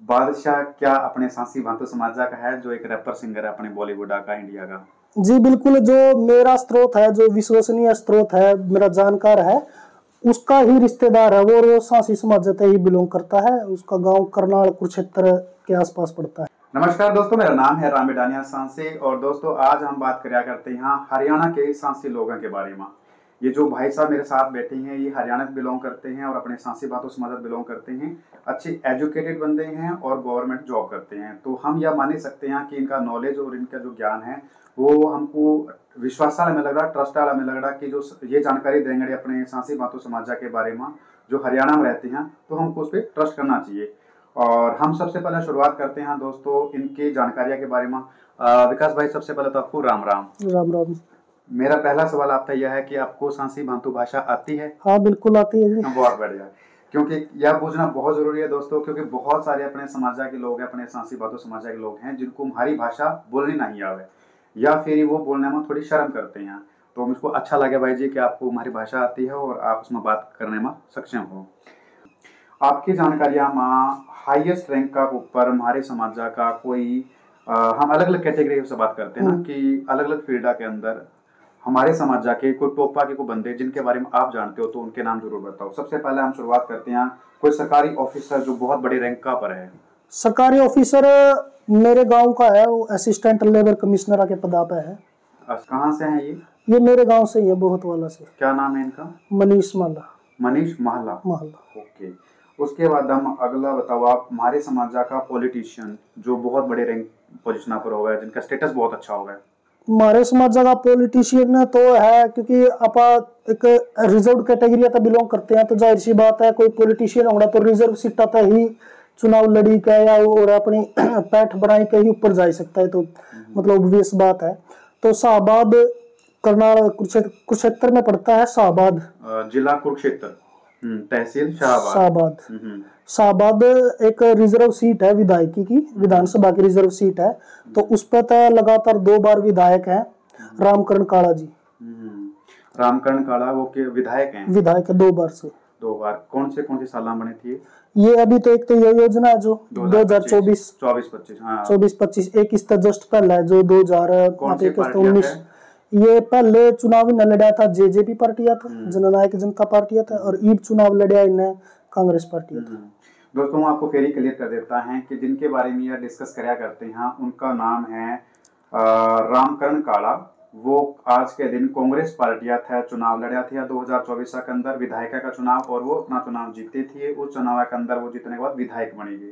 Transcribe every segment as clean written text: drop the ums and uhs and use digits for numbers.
बादशाह क्या अपने सांसी भांतु समाजा का है, जो एक रैपर सिंगर है अपने बॉलीवुड का, इंडिया का? जी बिल्कुल, जो मेरा स्रोत है, जो विश्वसनीय स्रोत है, मेरा जानकार है, उसका ही रिश्तेदार है वो, और वो सांसी समाज से ही बिलोंग करता है। उसका गांव करनाल कुरुक्षेत्र के आसपास पड़ता है। नमस्कार दोस्तों, मेरा नाम है रामेडानिया सांसी और दोस्तों आज हम बात करा करते हैं यहाँ हरियाणा के सांसी लोगों के बारे में। ये जो भाई साहब मेरे साथ बैठे हैं ये हरियाणा से बिलोंग करते हैं और अपने सांसी भातों समाज से बिलोंग करते हैं। अच्छे एजुकेटेड बंदे हैं और गवर्नमेंट जॉब करते हैं, तो हम यह मान ही सकते हैं कि इनका नॉलेज और इनका जो ज्ञान है वो हमको विश्वास वाला में लग रहा, ट्रस्ट वाला में लग रहा कि जो ये जानकारी देंगे अपने सांसी भातों समाज के बारे में जो हरियाणा में रहते हैं, तो हमको उस पर ट्रस्ट करना चाहिए। और हम सबसे पहले शुरुआत करते हैं दोस्तों इनकी जानकारियां के बारे में। विकास भाई, सबसे पहले तो आपको राम राम। राम राम। मेरा पहला सवाल आपसे यह है कि आपको सांसी भांतु भाषा आती है? हाँ बिल्कुल आती है जी। बहुत बढ़िया, क्योंकि यह पूछना बहुत जरूरी है दोस्तों, क्योंकि बहुत सारे अपने समाज के लोग हैं, अपने सांसी भातु समाज के लोग हैं जिनको हमारी भाषा बोलनी नहीं आवे या फिर वो बोलने में थोड़ी शर्म करते हैं। तो मुझको अच्छा लगे भाई जी कि आपको हमारी भाषा आती है और आप उसमें बात करने में सक्षम हो। आपकी जानकारियां में हाईएस्ट रैंक का ऊपर हमारे समाज का कोई हम अलग अलग कैटेगरी से बात करते हैं ना कि अलग अलग फील्ड के अंदर हमारे समाज के कोई टोपा के कोई बंदे जिनके बारे में आप जानते हो तो उनके नाम जरूर बताओ। सबसे पहले हम शुरुआत करते हैं कोई सरकारी ऑफिसर जो बहुत बड़ी रैंक का पर है। सरकारी ऑफिसर मेरे गांव का है, वो असिस्टेंट लेबर कमिश्नर के पद पे है। कहाँ से हैं ये? मेरे गांव से ही है, बहुत वाला से। क्या नाम है इनका? मनीष माला। मनीष महला। ओके, उसके बाद हम अगला बताओ आप हमारे समाज का पॉलिटिशियन जो बहुत बड़े रैंक पोजिशन पर होगा, जिनका स्टेटस बहुत अच्छा होगा। हमारे समाज का पॉलिटिशियन तो है, क्योंकि आप एक रिजर्व कैटेगरी तक बिलोंग करते हैं, तो जाहिर सी बात है कोई पॉलिटिशियन होगा तो रिजर्व सीट तक ही चुनाव लड़ी के या और अपनी पैठ बनाई के ही ऊपर जा सकता है, तो मतलब ऑब्वियस बात है। तो शाहबाद करनाल कुरुक्षेत्र में पड़ता है। शाहबाद जिला कुरुक्षेत्र, तहसील शाहबाद। शाहबाद शाहबाद एक रिजर्व सीट है, विधायकी की, विधानसभा की रिजर्व सीट है। तो उस पर तो लगातार 2 बार विधायक हैं रामकरण काला जी। रामकरण काला वो के विधायक हैं? विधायक 2 बार से। 2 बार। कौन से साल बने थी ये? अभी तो एक तो ये योजना है जो 2024-25, 24-25, एक इसका जस्ट पहले है जो 2019। ये पहले चुनाव इन्हें लड़ा था जेजेपी पार्टी था, जननायक जनता पार्टी था, और ईब चुनाव लड़ा इन्हें कांग्रेस पार्टी था। दोस्तों हम आपको फेरी क्लियर कर देता है कि जिनके बारे में यह डिस्कस कराया करते हैं उनका नाम है रामकरण काला। वो आज के दिन कांग्रेस पार्टी था, चुनाव लड़ा था 2024 के अंदर विधायक का चुनाव, और वो अपना चुनाव जीते थे। उस चुनाव के अंदर वो जीतने के बाद विधायक बनी गई।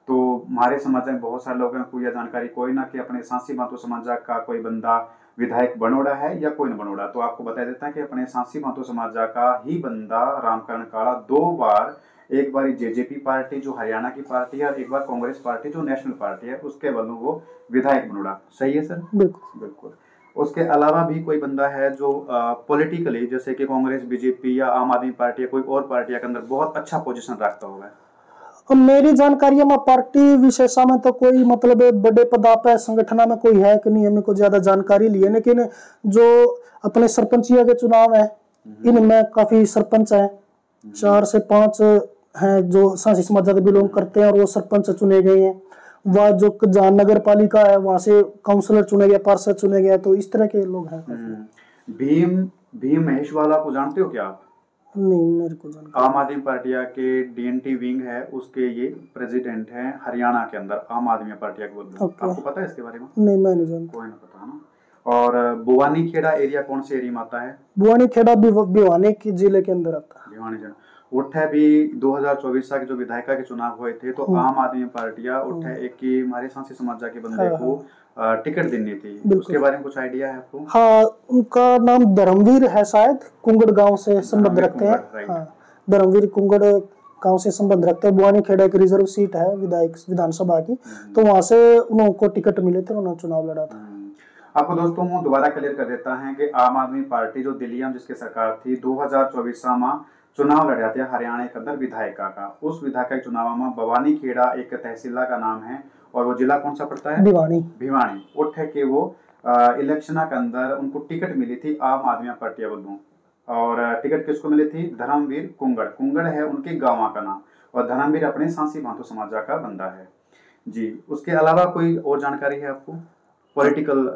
तो हमारे समाज में बहुत सारे लोगों को यह जानकारी कोई ना कि अपने सांसी भातु समाज का कोई बंदा विधायक बनोड़ा है या कोई न बनोड़ा। तो आपको बता देता है कि अपने सांसी भातु समाज का ही बंदा रामकरण काला 2 बार, एक बार जेजेपी पार्टी जो हरियाणा की पार्टी है और एक बार कांग्रेस पार्टी जो नेशनल पार्टी है उसके वालों वो विधायक बनोड़ा। सही है सर? बिल्कुल बिल्कुल। उसके अलावा भी कोई बंदा है जो पॉलिटिकली जैसे कि कांग्रेस, बीजेपी या आम आदमी पार्टी या कोई और पार्टी के अंदर बहुत अच्छा पोजीशन रखता होगा? अब मेरी जानकारी में पार्टी विशेषा में तो कोई मतलब बड़े पदा पे संगठन में कोई है कि नहीं, हमें को ज्यादा जानकारी ली है। लेकिन जो अपने सरपंचिया के चुनाव है इनमें काफी सरपंच है, 4 से 5 हैं जो सांसी समाज से बिलोंग करते हैं और वो सरपंच चुने गए हैं। वह जो जहाँ नगर पालिका है वहां से काउंसलर चुने गए, पार्षद चुने गए, तो इस तरह के लोग हैं। भीम महेश वाला को जानते हो क्या आप? नहीं, मेरे को जानकारी। आम आदमी पार्टी के डीएनटी विंग है, उसके ये प्रेसिडेंट हैं हरियाणा के अंदर, आम आदमी पार्टी के बोलते हैं। आपको पता है इसके बारे में? नहीं, मैं नहीं जानता। कोई ना पता ना। और बुवानी खेड़ा एरिया कौन से एरिया में आता है? बुवानी खेड़ा भिवानी जिले के अंदर आता है। भिवानी जिला। उठे भी 2024 के जो विधायक के चुनाव हुए थे तो आम आदमी पार्टियां उठे एक की हमारे सांसी समाज के बंदे को टिकट देनी थी। उसके बारे में कुछ आइडिया है आपको? हाँ, उनका नाम धर्मवीर है, शायद कुंगड़ गांव से संबंध रखते हैं। हाँ, धर्मवीर कुंगड़ गांव से संबंध रखते हैं। बुवानी खेड़ा एक रिजर्व सीट है विधायक विधानसभा की, तो वहां से उनको टिकट मिले थे, उन्होंने चुनाव लड़ा था। आपको दोस्तों मैं दोबारा क्लियर कर देता है कि आम आदमी पार्टी जो दिल्ली में जिसकी सरकार थी 2024 में चुनाव लड़ा था हरियाणा के अंदर विधायक का। उस विधायक के चुनाव में भवानी खेड़ा एक तहसील का नाम है और वो जिला कौन सा पड़ता है? भिवानी। उठे के वो इलेक्शन के अंदर उनको टिकट मिली थी आम आदमी पार्टी वालों, और टिकट किसको मिली थी? धर्मवीर कुंगड़। कुंगड़ है उनके गाँव का नाम। और धर्मवीर अपने सांसी भांतो समाजा का बंदा है जी। उसके अलावा कोई और जानकारी है आपको? पॉलिटिकल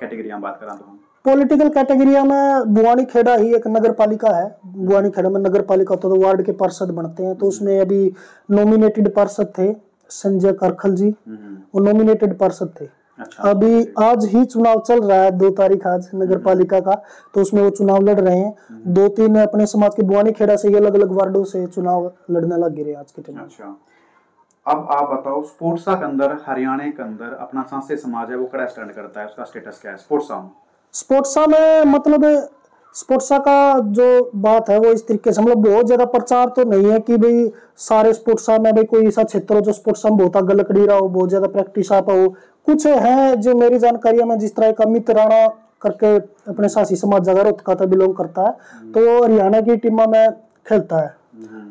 कैटेगरी हम बात करें तो हम पॉलिटिकल कैटेगरी में बुआनी खेड़ा ही एक नगर पालिका है। बुआनी खेड़ा में नगर पालिका होता है तो वार्ड के पार्षद बनते हैं, तो उसमें अभी नॉमिनेटेड पार्षद थे संजय करखल जी, वो नॉमिनेटेड पार्षद थे। अच्छा। अभी आज ही चुनाव चल रहा है, 2 तारीख आज नगर पालिका का, तो उसमें वो चुनाव लड़ रहे हैं। 2-3 अपने समाज के बुआनी खेड़ा से अलग अलग वार्डों से चुनाव लड़ने लग गए आज के टाइम। अच्छा, अब आप बताओ स्पोर्ट्सा के अंदर हरियाणा के अंदर अपना सांसे समाज है वो कड़ा स्टैंड करता है, उसका स्टेटस क्या है स्पोर्ट्सा में? स्पोर्ट्सा में मतलब स्पोर्ट्सा का जो बात है वो इस तरीके से, मतलब बहुत ज्यादा प्रचार तो नहीं है कि भाई सारे स्पोर्ट्सा में भाई कोई ऐसा क्षेत्र हो जो स्पोर्ट्सा में बहुत आगे लकड़ी रहा हो, बहुत ज्यादा प्रैक्टिस आप हो। कुछ है जो मेरी जानकारी में, जिस तरह का अमित राणा करके अपने सासी समाज जगह रोहतका से बिलोंग करता है, तो वो हरियाणा की टीम में खेलता है।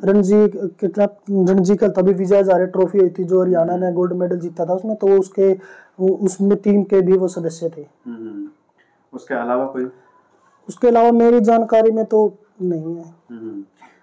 रणजी खेलता भी, विजय हजारे ट्रॉफी हुई थी जो हरियाणा ने गोल्ड मेडल जीता था उसमें, तो उसमें टीम के भी वो सदस्य थे। उसके अलावा कोई? उसके अलावा मेरी जानकारी में तो नहीं है।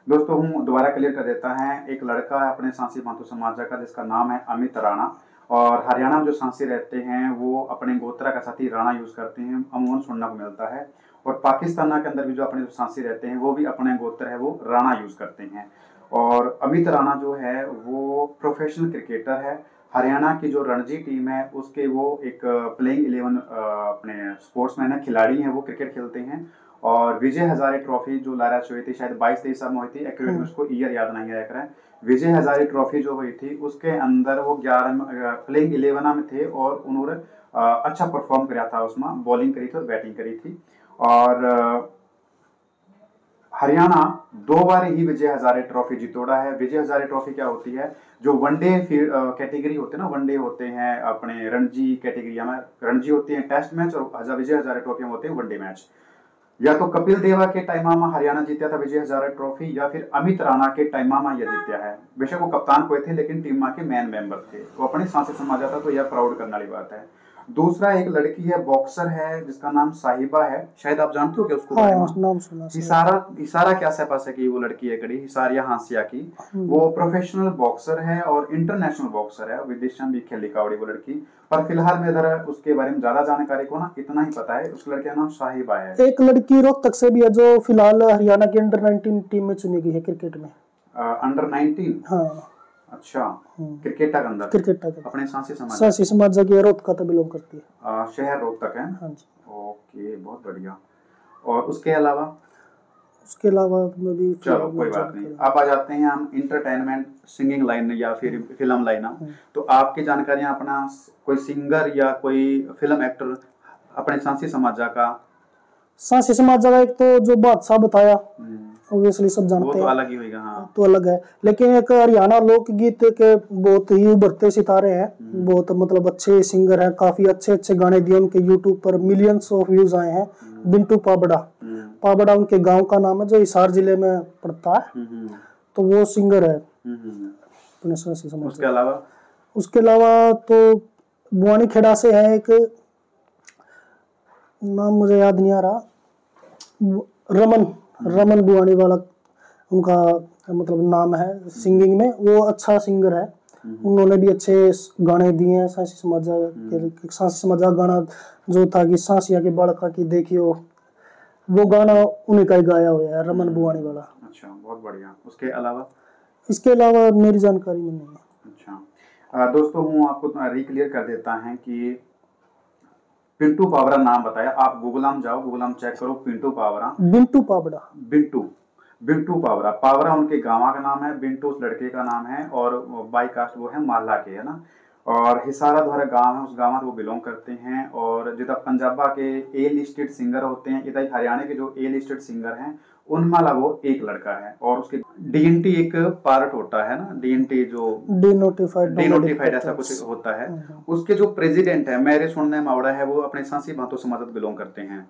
दोस्तों हम दोबारा क्लियर कर देता है, एक लड़का है अपने सांसी भांतो समाज का जिसका नाम है अमित राणा, और हरियाणा में जो सांसी रहते हैं वो अपने गोत्रा का साथी राणा यूज करते हैं, अमूमन सुनने को मिलता है। और पाकिस्तान के अंदर भी जो अपने जो सांसी रहते हैं वो भी अपने गोत्र है वो राणा यूज करते हैं। और अमित राणा जो है वो प्रोफेशनल क्रिकेटर है। हरियाणा की जो रणजी टीम है उसके वो एक प्लेइंग 11 अपने स्पोर्ट्समैन है, खिलाड़ी हैं, वो क्रिकेट खेलते हैं। और विजय हजारे ट्रॉफी जो लाराज हुई थी शायद 22-23 साल में हुई थी, एक्यूरेट में उसको ईयर याद नहीं आया करें। विजय हजारे ट्रॉफी जो हुई थी उसके अंदर वो 11 प्लेइंग 11 में थे और उन्होंने अच्छा परफॉर्म किया था, उसमें बॉलिंग करी थी और बैटिंग करी थी। और हरियाणा 2 बार ही विजय हजारे ट्रॉफी जीतोड़ा है। विजय हजारे ट्रॉफी क्या होती है, जो वनडे कैटेगरी होते हैं ना, वनडे होते हैं अपने रणजी कैटेगरी में, रणजी होती है टेस्ट मैच और विजय हजारे ट्रॉफी में होते हैं वनडे मैच। या तो कपिल देवा के टाइम में हरियाणा जीता था विजय हजारे ट्रॉफी, या फिर अमित राणा के टाइम में यह जीता है। बेशक वो कप्तान कोई थे लेकिन टीम के मेन मेंबर थे, वो अपने सांसे समाज था, तो यह प्राउड करने वाली बात है। दूसरा एक लड़की है, बॉक्सर है जिसका नाम साहिबा है, शायद आप जानते हो क्या उसको? हाँ, नाम सुना। हिसारा के आस पास है कि वो लड़की है कड़ी हिसारिया हांसिया की, वो प्रोफेशनल बॉक्सर है और इंटरनेशनल बॉक्सर है, विदेशों में भी खेली कावड़ी वो लड़की। पर फिलहाल में इधर उसके बारे में ज्यादा जानकारी को ना इतना ही पता है, उस लड़के का नाम साहिबा है। एक लड़की रोहतक से भी है जो फिलहाल हरियाणा की अंडर 19 टीम में चुनी गई है क्रिकेट में। अंडर 19? हाँ। अच्छा, क्रिकेट के अंदर? क्रिकेट का अपने सांसी समाज की रोहतक का बिलोंग करती है। शहर रोहतक है। हाँ जी। ओके, बहुत बढ़िया। और उसके अलावा मैं भी, चलो कोई बात नहीं। अब आ जाते हैं हम इंटरटेनमेंट सिंगिंग लाइन या फिर फिल्म लाइन। तो आपकी जानकारियां अपना कोई सिंगर या कोई फिल्म एक्टर अपने सांसी समाजा का? सांसी समाजा का एक तो जो बादशाह बताया, ऑब्वियसली सब जानते हैं, वो तो अलग ही होगा। हाँ, तो अलग है। लेकिन एक हरियाणा लोकगीत के बहुत ही उभरते सितारे हैं, बहुत मतलब अच्छे सिंगर हैं, काफी अच्छे अच्छे गाने दिए उनके यूट्यूब पर मिलियंस ऑफ व्यूज आए हैं। बिंटू पाबड़ा उनके गांव का नाम है जो हिसार जिले में पड़ता है, तो वो सिंगर है अपने सांसी समाज। उसके अलावा तो बुआनी खेड़ा से है एक, नाम मुझे याद नहीं आ रहा, रमन बुआनी वाला उनका मतलब नाम है सिंगिंग में, वो अच्छा सिंगर है। उन्होंने भी अच्छे गाने दिए हैं सांसी समाजा के। सांसी समाजा गाना जो था कि सांसिया के बालका की देखियो, वो गाना उन्हीं का ही गाया हुआ है, रमन बुआनी वाला। अच्छा, बहुत बढ़िया। उसके अलावा? इसके अलावा मेरी जानकारी में नहीं है। अच्छा, दोस्तों हम आपको रिक्लियर कर देता है कि पिंटू पावरा नाम बताया, आप गूगल में जाओ, गूगल में चेक करो पिंटू पावरा, बिंटू पावरा उनके गांव का नाम है, बिंटू उस लड़के का नाम है, और बाई कास्ट वो है माल्ला के, है ना। और हिसारा द्वारा गांव है, उस गांव में वो बिलोंग करते हैं। और जितना पंजाबा के ए लिस्टेड सिंगर होते हैं, इधर हरियाणा के जो ए लिस्टेड सिंगर हैं उनमें वो एक लड़का है। और उसके डीएनटी एक पार्ट होता है ना, डीएनटी जो डिनोटिफाइड ऐसा कुछ होता है, उसके जो प्रेसिडेंट है मेरे सुनने में आवड़ा है वो अपने सांसी भांतो समाज बिलोंग करते हैं।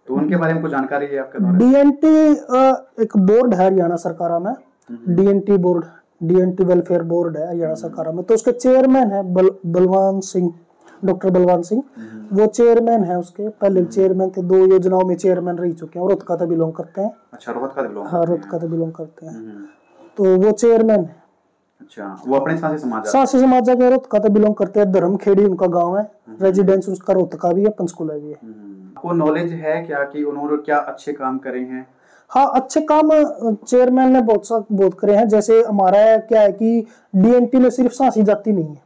तो उनके बारे में कुछ जानकारी है आपके द्वारा? डीएनटी एक बोर्ड है हरियाणा सरकार में, डीएनटी वेलफेयर बोर्ड है हरियाणा सरकार में, तो उसके चेयरमैन है डॉक्टर बलवान सिंह, वो चेयरमैन है उसके, पहले चेयरमैन थे, 2 योजनाओं में चेयरमैन रह चुके हैं, और रोहतक बिलोंग करते हैं। अच्छा, रोहतक बिलोंग करते हैं, तो वो चेयरमैन है। अच्छा, वो अपने सांसी समाज के रोहतका तो बिलोंग करते हैं। धर्मखेड़ी उनका गांव है, रेजिडेंस उसका रोहतका भी है, पंचकुला भी है। आपको नॉलेज है क्या कि उन्होंने क्या अच्छे काम करे हैं? हाँ, अच्छे काम चेयरमैन ने बहुत करे हैं। जैसे हमारा क्या है कि डीएनटी में सिर्फ सांसी जाति नहीं है,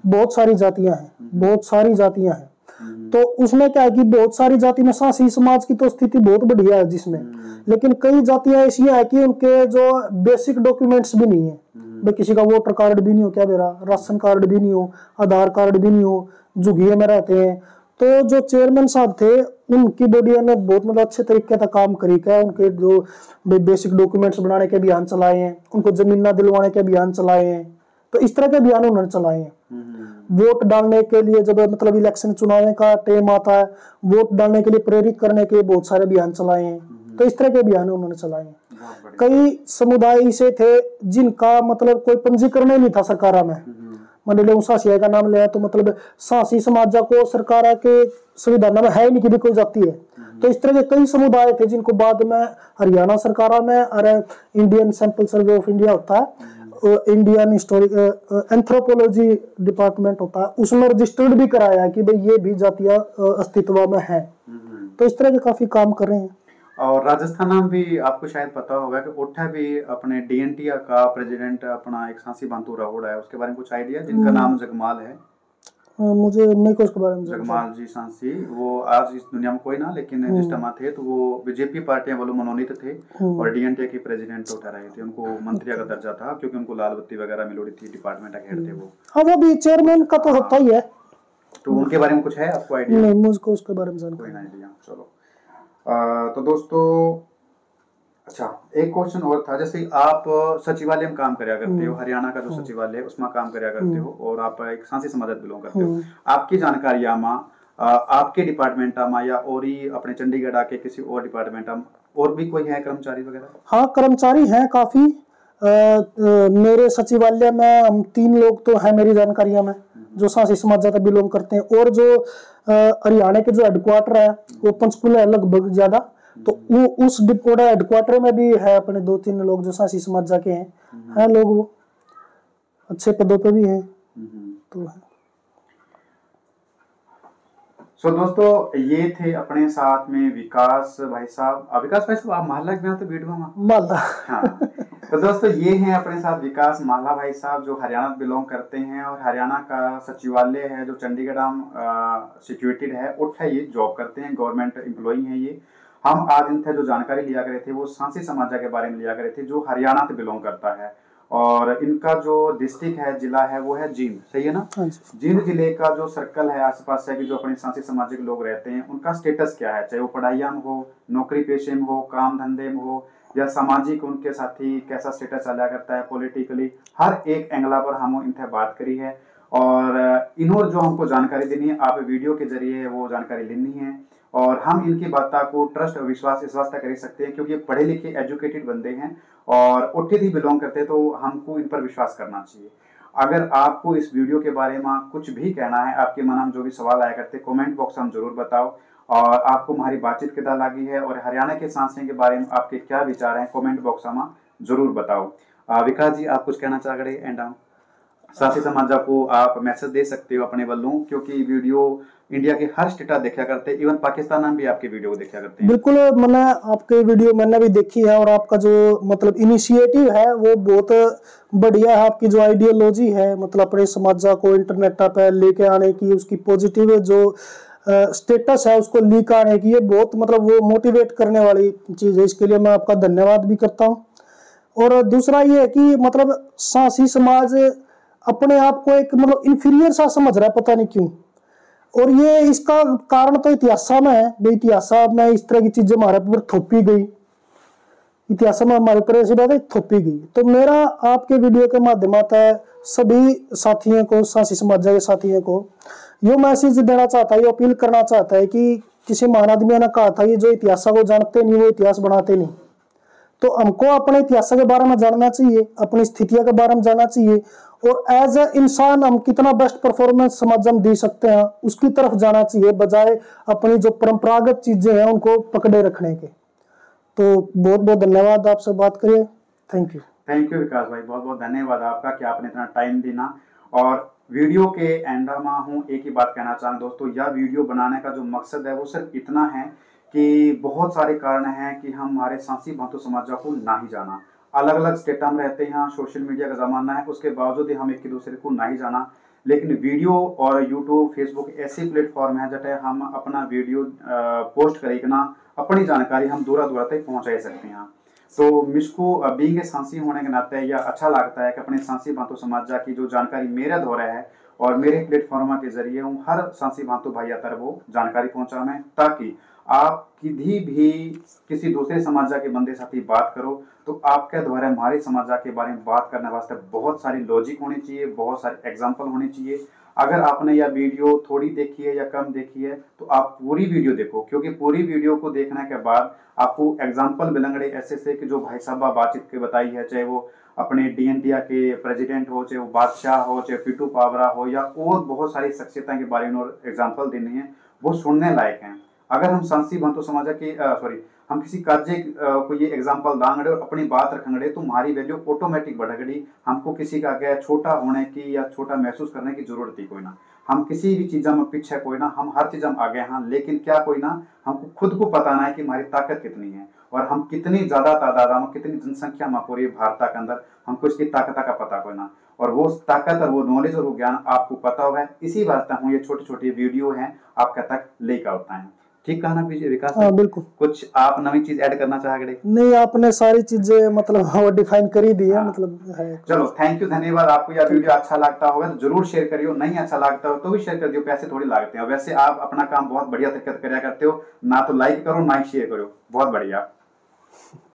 बहुत सारी जातियां हैं, बहुत सारी जातियां हैं। तो उसमें क्या है कि बहुत सारी जाति में सांसी समाज की तो स्थिति बहुत बढ़िया है जिसमें, लेकिन कई जातियां ऐसी है कि उनके जो बेसिक डॉक्यूमेंट्स भी नहीं है। भाई किसी का वोटर कार्ड भी नहीं हो, क्या मेरा राशन कार्ड भी नहीं हो, आधार कार्ड भी नहीं हो, झुग्गियों में रहते हैं। तो जो चेयरमैन साहब थे उनकी बॉडी ने बहुत मतलब अच्छे तरीके से काम करी क्या, उनके जो बेसिक डॉक्यूमेंट्स बनाने के अभियान चलाए हैं, उनको जमीन दिलवाने के अभियान चलाए हैं। तो इस तरह के अभियान उन्होंने चलाए हैं। वोट डालने के लिए जब मतलब इलेक्शन चुनाव का टाइम आता है, वोट डालने के लिए प्रेरित करने के लिए बहुत सारे अभियान चलाए हैं। तो इस तरह के अभियान उन्होंने चलाए हैं। कई समुदाय ऐसे थे जिनका मतलब कोई पंजीकरण ही नहीं था सरकार में। मान लो सांसी का नाम लिया तो मतलब सांसी समाज को सरकार के संविधान में है ही नहीं कि भी कोई जाति है। तो इस तरह के कई समुदाय थे जिनको बाद में हरियाणा सरकार में और Indian sample survey of India होता है, इंडियन हिस्टोरिक एंथ्रोपोलॉजी डिपार्टमेंट होता है, उसमें रजिस्टर्ड भी कराया कि भाई ये भी जातियां अस्तित्व में है। तो इस तरह के काफी काम कर रहे हैं। और राजस्थान में भी आपको शायद पता होगा कि उठा भी अपने डीएनटी का प्रेसिडेंट अपना एक सांसी बांतु राहुल है, उसके बारे में कुछ आइडिया? जिनका नाम जगमाल है। मुझे नहीं कुछ के बारे में जगमाल जी सांसी, वो आज इस दुनिया में कोई ना, लेकिन जिस टाइम थे तो वो बीजेपी पार्टियां वालों मनोनीत थे और डीएनटी के प्रेसिडेंट उठा रहे थे। उनको मंत्री का दर्जा था क्योंकि उनको लाल बत्ती वगैरह मिलोड़ी थी, डिपार्टमेंट के हेड थे वो। हाँ, वो भी चेयरमैन का तो होता ही है। तो उनके बारे में कुछ है आपको आइडिया? नहीं, मुझको उसके बारे में जानकारी कोई आइडिया। चलो तो दोस्तों, अच्छा एक क्वेश्चन और था। जैसे आप सचिवालय में काम करया करते हो, हरियाणा का जो सचिवालय है उसमें काम करया करते हो और आप एक सांसी समाज बिलोंग करते हो। आपकी जानकारी आपके डिपार्टमेंट में या और ही अपने चंडीगढ़ आके किसी और डिपार्टमेंट में और भी कोई है कर्मचारी वगैरह? हाँ, कर्मचारी हैं काफी। मेरे सचिवालय में हम 3 लोग तो है मेरी जानकारियों में जो सांसी समाज से बिलोंग करते हैं। और जो हरियाणा के जो हेडक्वार्टर है वो पंचकुला है लगभग ज्यादा। तो वो उस हेडक्वार्टर में भी है अपने 2-3 लोग जो सांसी समाज के हैं लोग, वो अच्छे पदों पे भी हैं। तो सो दोस्तों, ये थे अपने साथ में विकास भाई साहब। विकास भाई साहब आप महला में तो वीडियो में महला। हाँ, तो दोस्तों ये हैं अपने साथ विकास महला भाई साहब जो हरियाणा बिलोंग करते हैं और हरियाणा का सचिवालय है जो चंडीगढ़ सिचुएटेड है, उठा ये जॉब करते हैं, गवर्नमेंट एम्प्लॉई हैं ये। हम आज इनसे जो जानकारी लिया करे थे वो सांसी समाज के बारे में लिया करे थे जो हरियाणा से बिलोंग करता है। और इनका जो डिस्ट्रिक्ट है, जिला है, वो है जींद, सही है ना? जींद जिले का जो सर्कल है आसपास है कि जो अपने सांसी समाज के लोग रहते हैं उनका स्टेटस क्या है, चाहे वो पढ़ाइयां में हो, नौकरी पेशे में हो, काम धंधे में हो, या सामाजिक उनके साथी कैसा स्टेटस चला करता है पॉलिटिकली, हर एक एंगला पर हम इनसे बात करी है। और इन्होंने जो हमको जानकारी देनी है आप वीडियो के जरिए वो जानकारी लेनी है और हम इनकी बातों को ट्रस्ट और विश्वास कर सकते हैं क्योंकि पढ़े लिखे एजुकेटेड बंदे हैं और उठे ही बिलोंग करते हैं, तो हमको इन पर विश्वास करना चाहिए। अगर आपको इस वीडियो के बारे में कुछ भी कहना है, आपके मन में जो भी सवाल आया करते कमेंट बॉक्स में जरूर बताओ। और आपको हमारी बातचीत कितना लगी है और हरियाणा के सांसियों के बारे में आपके क्या विचार हैं कमेंट बॉक्स में जरूर बताओ। विकास जी आप कुछ कहना चाह रहे एंड सांसी समाज को आप मैसेज दे सकते हो अपने वालों, क्योंकि वीडियो इंडिया के हर स्टेट देखा करते हैं, इवन पाकिस्तान में भी आपके वीडियो देखा करते हैं। बिल्कुल, मैंने आपके वीडियो मैंने भी देखी है और आपका जो मतलब इनिशिएटिव है वो बहुत बढ़िया है। आपकी जो आइडियोलॉजी है मतलब अपने समाज को इंटरनेट पे लेके आने की, उसकी पॉजिटिव जो स्टेटस है उसको लीक आने की, ये बहुत मतलब वो मोटिवेट करने वाली चीज है। इसके लिए मैं आपका धन्यवाद भी करता हूँ। और दूसरा ये है कि मतलब सांसी समाज अपने आप को एक मतलब इंफीरियर सा समझ रहा है, पता नहीं क्यों। और ये इसका कारण तो इतिहास में है। इतिहास में इस तरह की चीजें हमारे ऊपर थोपी गई, इतिहास में हमारे ऊपर ऐसी बातें थोपी गई। तो मेरा आपके वीडियो के माध्यम से सभी साथियों को, सांसी समाज के साथियों को यो मैसेज देना चाहता है, ये अपील करना चाहता है कि किसी महान आदमी ने कहा था कि जो इतिहास को जानते नहीं वो इतिहास बनाते नहीं। तो हमको अपने इतिहास के बारे में जानना चाहिए, अपनी स्थितियों के बारे में जानना चाहिए और एज ए इंसान हम कितना बेस्ट परफॉर्मेंस समाज में दे सकते हैं उसकी तरफ जाना चाहिए, बजाय अपनी जो परंपरागत चीजें हैं उनको पकड़े रखने के। तो बहुत बहुत धन्यवाद, आपसे बात करिए। Thank you. थैंक यू विकास भाई, बहुत बहुत धन्यवाद आपका कि आपने इतना टाइम देना। और वीडियो के एंड में हूँ एक ही बात कहना चाहूँ दोस्तों, यह वीडियो बनाने का जो मकसद है वो सिर्फ इतना है कि बहुत सारे कारण हैं कि हम हमारे सांसी भांतु समाज को ना ही जाना। अलग अलग स्टेट में रहते हैं, सोशल मीडिया का ज़माना है, उसके बावजूद ही हम एक दूसरे को ना ही जाना। लेकिन वीडियो और यूट्यूब फेसबुक ऐसे प्लेटफॉर्म है जटे हम अपना वीडियो पोस्ट करके ना अपनी जानकारी हम दूर दूर तक पहुँचा सकते हैं। तो मुझको बीइंग ए सांसी होने के नाते यह अच्छा लगता है कि अपने सांसी भांतु समाज की जो जानकारी मेरे द्वारा है और मेरे प्लेटफॉर्म के जरिए हूँ हर सांसी भांतु भाइया तर वो जानकारी पहुँचा मैं, ताकि आप किसी भी किसी दूसरे समाज के बंदे साथी बात करो तो आपके द्वारा हमारे समाज के बारे में बात करने वास्ते बहुत सारी लॉजिक होनी चाहिए, बहुत सारे एग्जाम्पल होने चाहिए। अगर आपने यह वीडियो थोड़ी देखी है या कम देखी है तो आप पूरी वीडियो देखो, क्योंकि पूरी वीडियो को देखने के बाद आपको एग्जाम्पल मिलेंगे ऐसे से कि जो भाई साहब बातचीत के बताई है, चाहे वो अपने डी इंडिया के प्रेसिडेंट हो, चाहे वो बादशाह हो, चाहे पिटू पावरा हो, या और बहुत सारी शख्सियता के बारे में एग्जाम्पल देनी है, वो सुनने लायक हैं। अगर हम सांसी भांतु समाज के हम किसी कार्य को ये एग्जाम्पल दांगड़े और अपनी बात रखेंगे तो हमारी वैल्यू ऑटोमेटिक बढ़ेगी। हमको किसी का क्या छोटा होने की या छोटा महसूस करने की जरूरत ही कोई ना। हम किसी भी चीज़ में पीछे कोई ना, हम हर चीज़ में आगे हैं, लेकिन क्या कोई ना हमको खुद को पता ना है कि हमारी ताकत कितनी है और हम कितनी ज़्यादा तादाद में, कितनी जनसंख्या में पूरी भारत के अंदर, हमको इसकी ताकत का पता कोई ना। और वो ताकत और वो नॉलेज और वो ज्ञान आपको पता होगा, इसी वास्ते हम ये छोटी छोटी वीडियो हैं आपके तक लेकर होता है। ठीक कहा ना विकास? हाँ बिल्कुल। कुछ आप नई चीज ऐड करना चाहोगे? नहीं, आपने सारी चीजें मतलब हाँ डिफाइन कर ही दी है। मतलब है। चलो थैंक यू, धन्यवाद। आपको यह वीडियो अच्छा लगता होगा तो जरूर शेयर करियो, नहीं अच्छा लगता हो तो भी शेयर कर दियो, पैसे थोड़ी लागते हैं। वैसे आप अपना काम बहुत बढ़िया तरीके से करते हो, ना तो लाइक करो ना ही शेयर करो, बहुत बढ़िया।